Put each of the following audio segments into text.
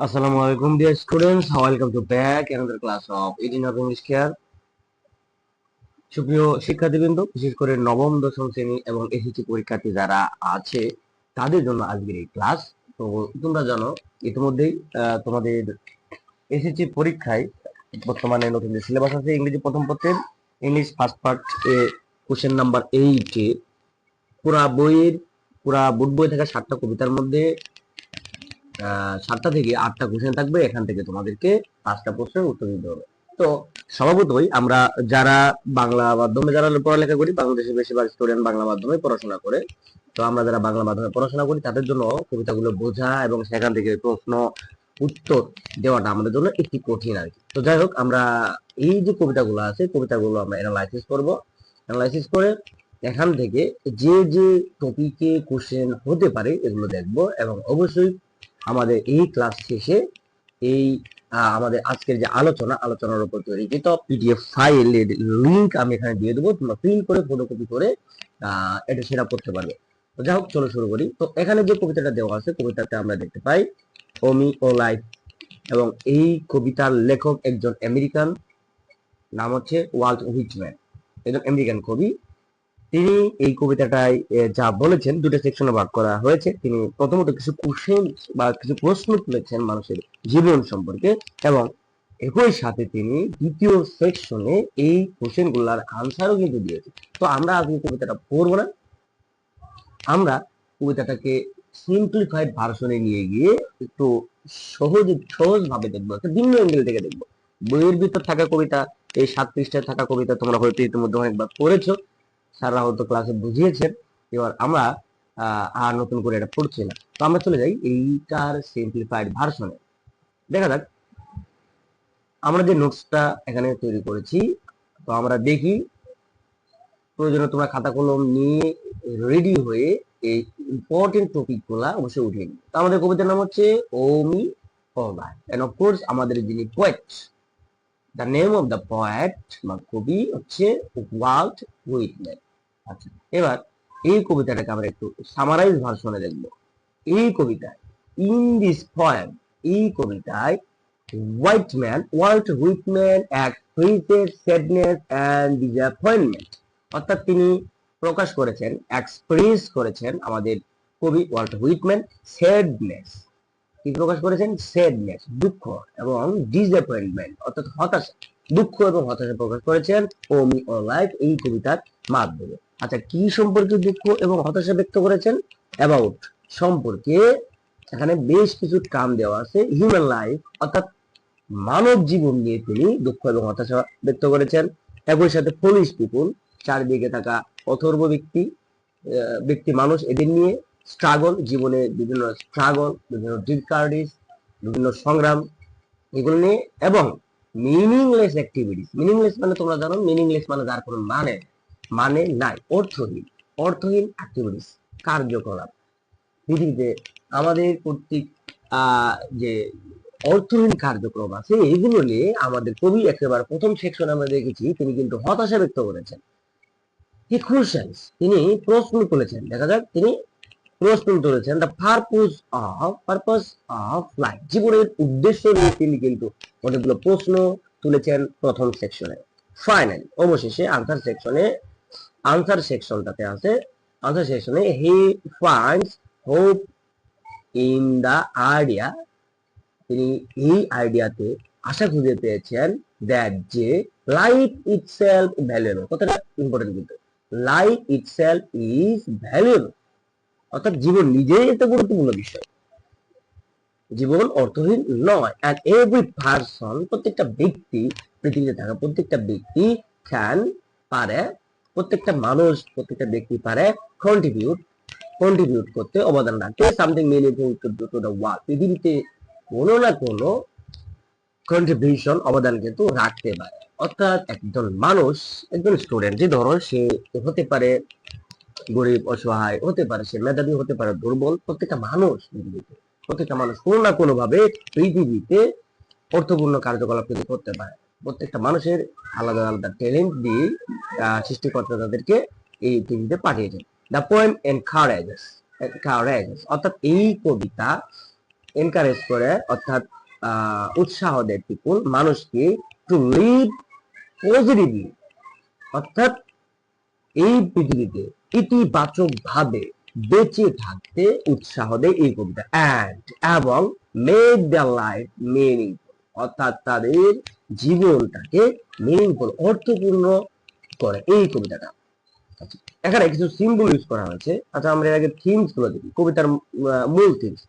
Assalamu alaikum, dear students. Welcome to back another class of 18 of English Care. সুপ্রিয় শিক্ষার্থীবৃন্দ, বিশেষ করে নবম দশম শ্রেণী এবং এসএসসি পরীক্ষার্থী যারা আছে তাদের জন্য আজকের এই ক্লাস। তো তোমরা জানো ইতিমধ্যেই তোমাদের এসএসসি পরীক্ষায় বর্তমানে নতুন যে সিলেবাস আছে ইংরেজি প্রথম পত্রের ইংলিশ ফার্স্ট পার্ট এ কোশ্চেন নাম্বার 8 এ পুরা বুট বই থেকে 7টা কবিতার মধ্যে 7টা থেকে 8টা কোশ্চেন থাকবে। এখান থেকে তোমাদেরকে 5টা প্রশ্নের উত্তর দিতে হবে। তো স্বভাবতই আমরা যারা বাংলা মাধ্যমে যারা পড়ালেখা করি, বাংলাদেশের বেশিরভাগ স্টুডেন্ট বাংলা মাধ্যমে পড়াশোনা করে, তো আমরা যারা বাংলা মাধ্যমে পড়াশোনা করি তাদের জন্য কবিতাগুলো বোঝা এবং সেখান থেকে প্রশ্ন উত্তর দেওয়াটা আমাদের জন্য একটু কঠিন আর কি। তো যাই হোক, আমরা এই যে কবিতাগুলো আছে কবিতাগুলো আমরা অ্যানালাইসিস করব। অ্যানালাইসিস করে এখান থেকে যে যে টপিকে কোশ্চেন হতে পারে এগুলো দেখব এবং অবশ্যই আমাদের এই ক্লাস শেষে এই আমাদের আজকের যে আলোচনার উপর তৈরিকৃত পিডিএফ ফাইলের লিংক আমি এখানে দিয়ে দেবো। তোমরা প্রিন্ট করে ফটোকপি করে এটা সেটা করতে পারবে। তো যাই হোক, চলো শুরু করি। তো এখানে যে কবিতাটা দেওয়া আছে কবিতাতে আমরা দেখতে পাই ওমি ও লাইফ, এবং এই কবিতার লেখক একজন আমেরিকান, নাম হচ্ছে ওয়াল্ট হুইটম্যান, একজন আমেরিকান কবি। তিনি এই কবিতাটায় যা বলেছেন দুটো সেকশনে ভাগ করা হয়েছে। তিনি প্রথমত কিছু কোশ্চেন বা কিছু প্রশ্ন তুলেছেন মানুষের জীবন সম্পর্কে, এবং একই সাথে তিনি দ্বিতীয় সেকশনে এই কোশ্চেন গুলার আনসারও কিন্তু দিয়েছে। তো আমরা আজকে কবিতাটা পড়বো না, আমরা কবিতাটাকে সিম্পলিফাইড ভার্সনে নিয়ে গিয়ে একটু সহজ ভাবে দেখবো, একটা ভিন্ন অ্যাঙ্গেল থেকে দেখবো। বইয়ের ভিতর থাকা কবিতা, এই 7 পৃষ্ঠায় থাকা কবিতা তোমরা হয়তো ইতিমধ্যে অনেকবার পড়েছো, স্যাররা হয়তো ক্লাসে বুঝিয়েছেন। এবার আমরা আর নতুন করে এটা পড়ছি না। তো আমরা চলে যাই এইটার সিম্পলিফাইড ভার্সনে। দেখা যাক আমরা যে নোটসটা এখানে তৈরি করেছি। তো আমরা দেখি, প্রয়োজনে তোমরা খাতা কলম নিয়ে রেডি হয়ে এই ইম্পর্টেন্ট টপিক গুলা অবশ্যই উঠিয়ে নিই। তো আমাদের কবিতার নাম হচ্ছে ওমি ওলাই, এন্ড অফ কোর্স আমাদের যিনি poet, the name of the poet বা কবি হচ্ছে ওয়াল্ট হুইটম্যান। আচ্ছা, এবার এই কবিতাটাকে আমরা একটু সামারাইজ ভার্সনে দেখব। এই কবিতায় ইন দিস পোয়েম, এই কবিতায় Walt Whitman expresses sadness and disappointment, অর্থাৎ তিনি প্রকাশ করেছেন, এক্সপ্রেস করেছেন আমাদের কবি ওয়াল্ট হুইটম্যান স্যাডনেস, কি প্রকাশ করেছেন? স্যাডনেস, দুঃখ, এবং ডিসঅ্যাপয়েন্টমেন্ট অর্থাৎ হতাশা, দুঃখ এবং হতাশা প্রকাশ করেছেন ওমি ও লাইফ এই কবিতার মাধ্যমে। আচ্ছা, কি সম্পর্কে দুঃখ এবং হতাশা ব্যক্ত করেছেন? অ্যাবাউট সম্পর্কে এখানে বেশ কিছু টার্ম দেওয়া আছে। হিউম্যান লাইফ অর্থাৎ মানব জীবন নিয়ে তিনি দুঃখ এবং হতাশা ব্যক্ত করেছেন। একই সাথে ফলিশ পিপুল, চারিদিকে থাকা অথর্ব ব্যক্তি মানুষ, এদের নিয়ে স্ট্রাগল, জীবনে বিভিন্ন স্ট্রাগল, বিভিন্ন ডিফিকাল্টিস, বিভিন্ন সংগ্রাম, এগুলো নিয়ে, এবং মিনিংলেস অ্যাক্টিভিটিস। মিনিংলেস মানে তোমরা জানো, মিনিংলেস মানে যার কোনো মানে নাই, অর্থহীন অ্যাক্টিভিটিস, কার্যকলাপ। পৃথিবীতে আমাদের কর্তৃক যে অর্থহীন কার্যক্রম আছে এগুলো নিয়ে আমাদের কবি একেবারে প্রথম সেকশনে আমরা দেখেছি তিনি কিন্তু হতাশা ব্যক্ত করেছেন। তিনি প্রশ্ন তুলেছেন, দেখা যাক তিনি প্রশ্ন তুলেছেন দ্য পারপাস অফ লাইফ, জীবনের উদ্দেশ্য নিয়ে তিনি কিন্তু অনেকগুলো প্রশ্ন তুলেছেন প্রথম সেকশনে। ফাইনালি অবশেষে আনসার সেকশনটাতে আছে, আনসার সেকশনে he finds hope in the idea, তিনি এই আইডিয়াতে আশা খুঁজে পেয়েছেন দ্যাট যে লাইফ ইটসেলফ ভ্যালুয়েবল, কথাটা ইম্পর্টেন্ট কিন্তু, লাইফ ইটসেলফ ইজ ভ্যালুয়েবল, অর্থাৎ জীবন নিজেই একটা গুরুত্বপূর্ণ বিষয়, জীবন অর্থহীন নয়। এন্ড এভরি পারসন, প্রত্যেকটা ব্যক্তি, পৃথিবীতে থাকা প্রত্যেকটা ব্যক্তি ক্যান, পারে, প্রত্যেকটা মানুষ, প্রত্যেকটা ব্যক্তি পারে কন্ট্রিবিউট করতে, অবদান রাখতে, something meaningful to the world, পৃথিবীতে কোনো না কোনো কন্ট্রিবিউশন, অবদান কিন্তু রাখতে পারে। অর্থাৎ একজন মানুষ, একজন স্টুডেন্ট, যে ধরো সে হতে পারে গরিব অসহায়, হতে পারে সে মেধাবী, হতে পারে দুর্বল, প্রত্যেকটা মানুষ কোনো না কোনো ভাবে পৃথিবীতে অর্থপূর্ণ কার্যকলাপ কিন্তু করতে পারে। প্রত্যেকটা মানুষের আলাদা আলাদা ট্যালেন্ট দিয়ে সৃষ্টিকর্তা তাদেরকে এই পৃথিবীতে পাঠিয়েছেন। দ্য পোয়েম এনকারেজেস, অর্থাৎ এই কবিতা এনকারেজ করে, অর্থাৎ উৎসাহ দেয় পিপুল মানুষকে টু লিভ পজিটিভলি, অর্থাৎ এই পৃথিবীতে ইতিবাচক ভাবে বেঁচে থাকতে উৎসাহ দেয় এই কবিতা। এবং মেক দ্য লাইফ মিনিংফুল, অর্থাৎ তাদের জীবনটাকে মিনিংফুল, অর্থপূর্ণ করে এই কবিতাটা। আচ্ছা, এখানে কিছু সিম্বল ইউজ করা হয়েছে। আচ্ছা, আমরা এর আগে থিমস গুলো দেখি, কবিতার মূল থিমস।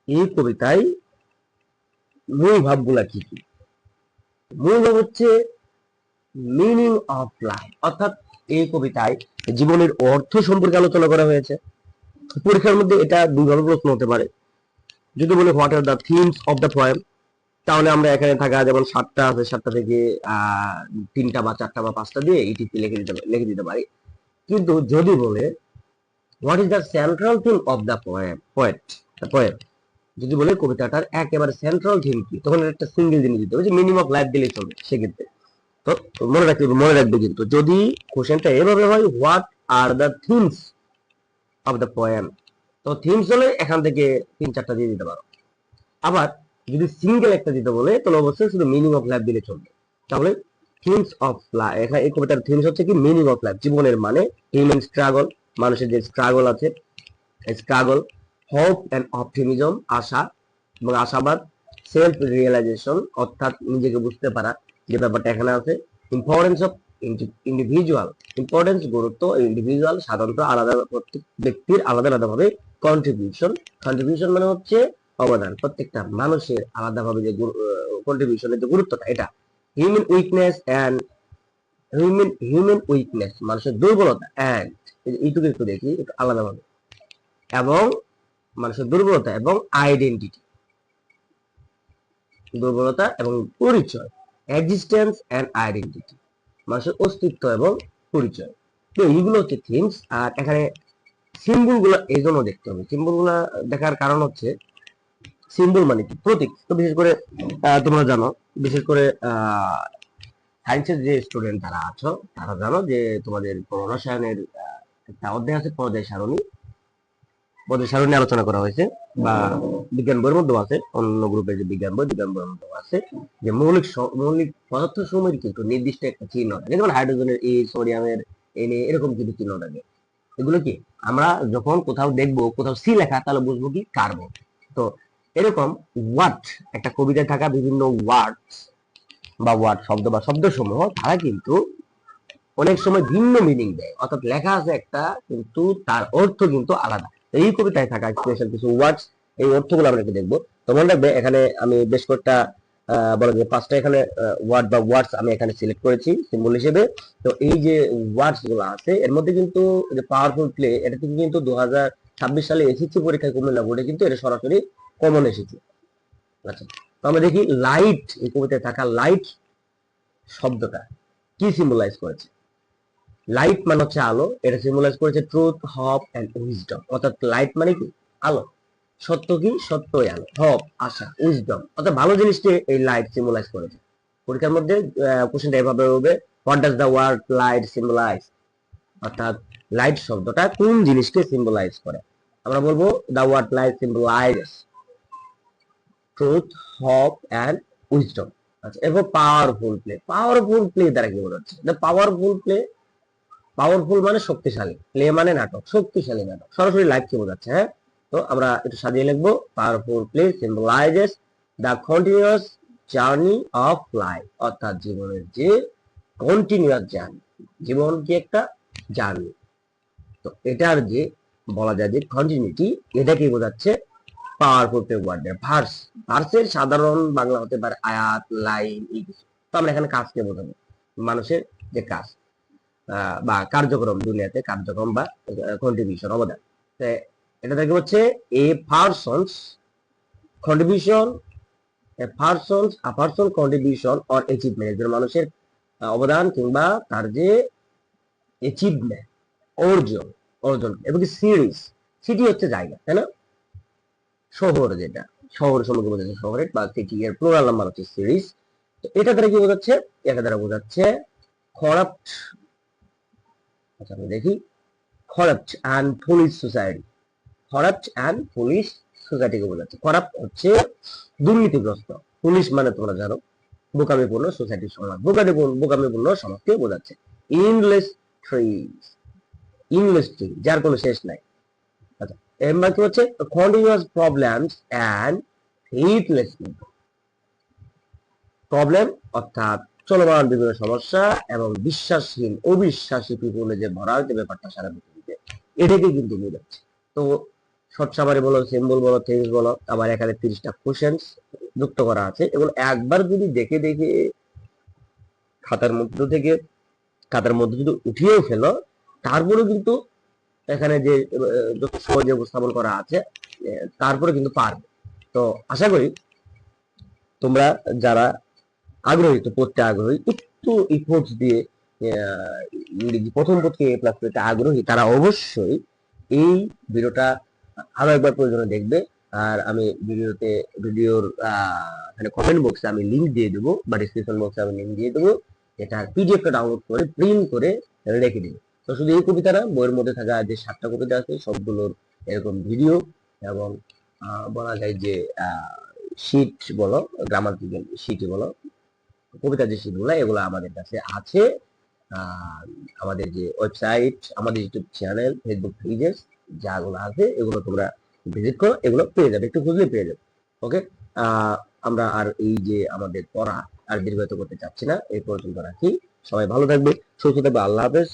এই কবিতায় মূল ভাবগুলা কি কি? মূল ভাব হচ্ছে মিনিং অফ লাইফ, অর্থাৎ এই কবিতায় জীবনের অর্থ সম্পর্কে আলোচনা করা হয়েছে। পরীক্ষার মধ্যে এটা দুইভাবে প্রশ্ন হতে পারে। যদি বলে what are the themes of the poem, তাহলে আমরা এখানে থাকা যেমন 7টা আছে, 7টা থেকে 3টা বা 4টা বা 5টা দিয়ে ইটিতে লিখে দিতে পারি। কিন্তু যদি বলে what is the central theme of the poem, যদি বলে কবিতাটার একেবারে সেন্ট্রাল থিম কি, তখন একটা সিঙ্গেল জিনিস দিতে হবে, যে মিনিং অফ লাইফ দিলেই চলবে সেক্ষেত্রে। তো মনে রাখবে কিন্তু যদি কোশ্চেনটা এভাবে হয় what are the themes of the poem, তো থিমস হলে এখান থেকে 3-4টা দিয়ে দিতে পারো। আবার যদি সিঙ্গেল একটা দিতে বলে তাহলে অবশ্যই শুধু মিনিং অফ লাইফ দিলে চলবে। তাহলে থিমস অফ লাইফ, এখানে এই কবিতার থিমস হচ্ছে কি মিনিং অফ লাইফ, জীবনের মানে, হিউম্যান স্ট্রাগল, মানুষের যে স্ট্রাগল আছে, স্ট্রাগল, হোপ এন্ড অপটিমিজম, আশা এবং আশাবাদ, সেলফ রিয়েলাইজেশন, অর্থাৎ নিজেকে বুঝতে পারা, যে ব্যাপারটা এখানে আছে, ইম্পর্টেন্স অফ ইন্ডিভিজুয়াল, ইম্পর্টেন্স গুরুত্ব, ইন্ডিভিজুয়াল সাধারণত আলাদা, প্রত্যেক ব্যক্তির আলাদা আলাদা ভাবে কন্ট্রিবিউশন, কন্ট্রিবিউশন মানে হচ্ছে অবদান, প্রত্যেকটা মানুষের আলাদাভাবে যে কন্ট্রিবিউশনের যে গুরুত্বটা, এটা human weakness and human weakness, মানুষের দুর্বলতা, এন্ড এইটুকু একটু দেখি একটু আলাদাভাবে, এবং মানুষের দুর্বলতা এবং আইডেন্টিটি, দুর্বলতা এবং পরিচয়, এক্সিস্টেন্স এন্ড আইডেন্টিটি, মানুষের অস্তিত্ব এবং পরিচয়। তো এইগুলো হচ্ছে থিমস। আর এখানে সিম্বল গুলো এই জন্য দেখতে হবে, সিম্বল গুলো দেখার কারণ হচ্ছে সিম্বল মানে কি, প্রতীক। তো বিশেষ করে তোমরা জানো, বিশেষ করে সায়েন্সের যে স্টুডেন্ট তারা আছো তারা জানো যে তোমাদের রসায়নের একটা অধ্যায় আছে পর্যায় সারণী, পর্যায় সারণী আলোচনা করা হয়েছে, বা বিজ্ঞান বইয়ের মধ্যেও আছে, অন্য গ্রুপের যে বিজ্ঞান বইয়ের মধ্যেও আছে, যে মৌলিক পদার্থ সমূহের কিন্তু নির্দিষ্ট একটা চিহ্ন থাকে, যেমন হাইড্রোজেনের এই, সোডিয়ামের এন, এরকম কিন্তু চিহ্ন থাকে। এগুলো কি আমরা যখন কোথাও দেখবো কোথাও সি লেখা, তাহলে বুঝবো কি কার্বন। তো এরকম ওয়ার্ড, একটা কবিতায় থাকা বিভিন্ন ওয়ার্ড বা ওয়ার্ড শব্দ বা শব্দসমূহ, তারা কিন্তু অনেক সময় ভিন্ন মিনিং দেয়, অর্থাৎ লেখা আছে একটা কিন্তু তার অর্থ কিন্তু আলাদা। এই কবিতায় থাকা স্পেশাল কিছু ওয়ার্ডস, এই অর্থগুলো আমরা একটু দেখবো। তো মনে রাখবে এখানে আমি বেশ কয়েকটা বলা যায় 5টা এখানে ওয়ার্ড বা ওয়ার্ডস আমি এখানে সিলেক্ট করেছি সিম্বল হিসেবে। তো এই যে ওয়ার্ডস গুলো আছে এর মধ্যে কিন্তু যে পাওয়ারফুল প্লে, এটা থেকে কিন্তু 2026 সালে এসএসসি পরীক্ষায় কুমিল্লা বোর্ডে কিন্তু এটা সরাসরি কমন এসেছে। আচ্ছা, তো আমরা দেখি লাইট, এই কবিতায় থাকা লাইট শব্দটা কি সিম্বলাইজ করেছে। লাইট মানে হচ্ছে আলো, এটা সিম্বলাইজ করেছে ট্রুথ, হপ এন্ড উইজডম, অর্থাৎ লাইট মানে কি আলো, সত্য কি সত্যই আলো, হপ আশা, উইজডম অর্থাৎ ভালো জিনিসকে এই লাইট সিম্বলাইজ করেছে। পরীক্ষার মধ্যে কোশ্চেনটা এভাবে হবে, what does the word light symbolise, অর্থাৎ লাইট শব্দটা কোন জিনিসকে সিম্বলাইজ করে। আমরা বলবো the word light symbolise truth, hope and wisdom. আচ্ছা, এরপর পাওয়ারফুল প্লে, পাওয়ারফুল প্লে দ্বারা কি বোঝাচ্ছে, দ্য পাওয়ারফুল প্লে, পাওয়ারফুল মানে শক্তিশালী, প্লে মানে নাটক, শক্তিশালী নাটক, সরাসরি লাইভ কে বোঝাচ্ছে। হ্যাঁ, তো আমরা একটু সাজিয়ে লিখবো, powerful play symbolises the continuous journey of life, অর্থাৎ জীবনের যে কন্টিনিউয়াস জার্নি, জীবন কি একটা জার্নি, তো এটার যে বলা যায় যে কন্টিনিউটি, এটা কি বোঝাচ্ছে পাওয়ারফুল প্লে ওয়ার্ডের ভার্স। ভার্সের সাধারণ বাংলা হতে পারে আয়াত, লাইন, এই কিছু। তো আমরা এখানে কাজকে বোঝাবো, মানুষের যে কাজ বা কার্যক্রম, দুনিয়াতে কার্যক্রম বা কন্ট্রিবিউশন, অবদান। এটা থেকে হচ্ছে a person's contribution, a person contribution or achievement, একজন মানুষের অবদান কিংবা তার যে অ্যাচিভমেন্ট, অর্জন, এবং সিরিজ, সিটি হচ্ছে জায়গা, তাই না, শহর, যেটা শহর সম্পর্কে বোঝাচ্ছে, শহরের বা সিটি এর প্লুরাল নাম্বার হচ্ছে সিরিজ। তো এটা দ্বারা কি বোঝাচ্ছে, এটা দ্বারা বোঝাচ্ছে করাপ্ট। আচ্ছা, আমরা দেখি corrupt and foolish society, corrupt and foolish সোসাইটিকে বোঝাচ্ছে। করাপ্ট হচ্ছে দুর্নীতিগ্রস্ত। পুলিশ মানে তোমরা জানো বোকামিপূর্ণ সোসাইটির সমাজ, বোকামিপূর্ণ সমাজকে বোঝাচ্ছে। ইনলেস ট্রিজ, ইনলেস ট্রি যার কোনো শেষ নাই। আচ্ছা, এর কি হচ্ছে continuous problems and faithless people. Problem অর্থাৎ চলমান বিভিন্ন সমস্যা এবং বিশ্বাসহীন অবিশ্বাসী পিপলে যে ভরার যে ব্যাপারটা সারা পৃথিবীতে, এটাকে কিন্তু বোঝাচ্ছে। তো শর্ট সামারি বলো, সিম্বল বলো, থিংস বলো, আবার এখানে 30টা কোশ্চেন্স যুক্ত করা আছে। এগুলো একবার যদি দেখে দেখে খাতার মধ্যে যদি উঠিয়েও ফেলো, তারপরে কিন্তু এখানে যে যত সহজে উপস্থাপন করা আছে তারপরে কিন্তু পারবে। তো আশা করি তোমরা যারা আগ্রহী, তো পড়তে আগ্রহী, একটু ইফোর্টস দিয়ে ইংরেজি প্রথম পত্রে এ প্লাস পেতে আগ্রহী, তারা অবশ্যই এই ভিডিওটা আরো একবার প্রয়োজনে দেখবে। আর আমি ভিডিওর মানে কমেন্ট বক্সে আমি লিংক দিয়ে দেবো, বা ডিসক্রিপশন বক্সে আমি লিংক দিয়ে দেবো, এটা পিডিএফটা ডাউনলোড করে প্রিন্ট করে রেখে দিবে। তো শুধু এই কবিতা না, বইয়ের মধ্যে থাকা যে 7টা কবিতা আছে সবগুলোর এরকম ভিডিও এবং বলা যায় যে শীট বলো, গ্রামাটিক্যাল শীট বলো, কবিতা যে শীটগুলো, এগুলো আমাদের কাছে আছে। আমাদের যে ওয়েবসাইট, আমাদের ইউটিউব চ্যানেল, ফেসবুক পেজেস যাগুলো আছে, এগুলো তোমরা ভিজিট করো, এগুলো পেয়ে যাবে, একটু খুঁজলে পেয়ে যাবে। ওকে, আমরা আর এই যে আমাদের পড়া আর দীর্ঘায়িত করতে চাচ্ছি না, এই পর্যন্ত রাখি। সবাই ভালো থাকবে, সুস্থ থাকবে। আল্লাহ হাফেজ।